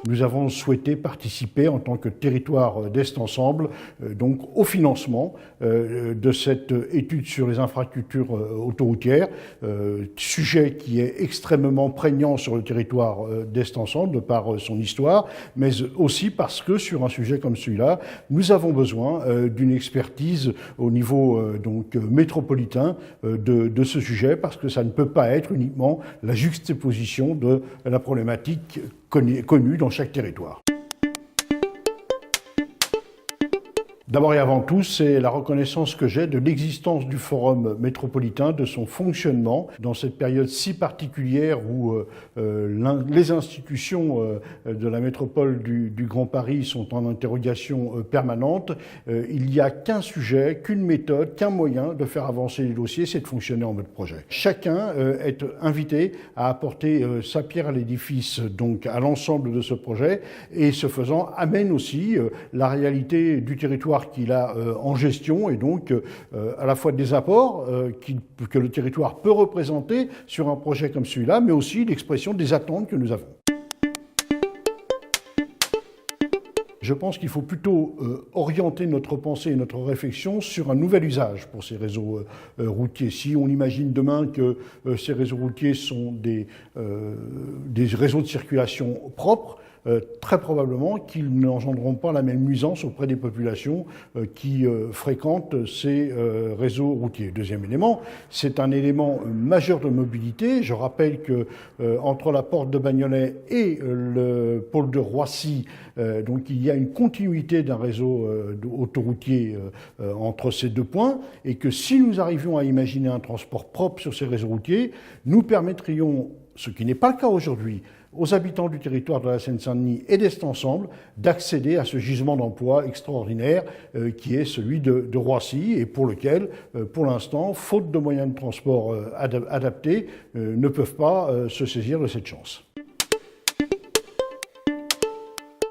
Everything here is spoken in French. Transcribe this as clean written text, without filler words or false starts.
Nous avons souhaité participer en tant que territoire d'Est Ensemble donc au financement de cette étude sur les infrastructures autoroutières, sujet qui est extrêmement prégnant sur le territoire d'Est Ensemble de par son histoire, mais aussi parce que sur un sujet comme celui-là, nous avons besoin d'une expertise au niveau donc métropolitain de ce sujet, parce que ça ne peut pas être uniquement la juxtaposition de la problématique connue dans chaque territoire. D'abord et avant tout, c'est la reconnaissance que j'ai de l'existence du Forum métropolitain, de son fonctionnement dans cette période si particulière où les institutions de la métropole du Grand Paris sont en interrogation permanente. Il n'y a qu'un sujet, qu'une méthode, qu'un moyen de faire avancer les dossiers, c'est de fonctionner en mode projet. Chacun est invité à apporter sa pierre à l'édifice, donc à l'ensemble de ce projet, et ce faisant amène aussi la réalité du territoire qu'il a en gestion et donc à la fois des apports que le territoire peut représenter sur un projet comme celui-là, mais aussi l'expression des attentes que nous avons. Je pense qu'il faut plutôt orienter notre pensée et notre réflexion sur un nouvel usage pour ces réseaux routiers. Si on imagine demain que ces réseaux routiers sont des réseaux de circulation propres, très probablement qu'ils n'engendreront pas la même nuisance auprès des populations qui fréquentent ces réseaux routiers. Deuxième élément, c'est un élément majeur de mobilité. Je rappelle que entre la porte de Bagnolet et le pôle de Roissy, donc il y a une continuité d'un réseau autoroutier entre ces deux points, et que si nous arrivions à imaginer un transport propre sur ces réseaux routiers, nous permettrions, ce qui n'est pas le cas aujourd'hui, aux habitants du territoire de la Seine-Saint-Denis et d'Est Ensemble d'accéder à ce gisement d'emploi extraordinaire qui est celui de Roissy, et pour lequel, pour l'instant, faute de moyens de transport adaptés, ne peuvent pas se saisir de cette chance.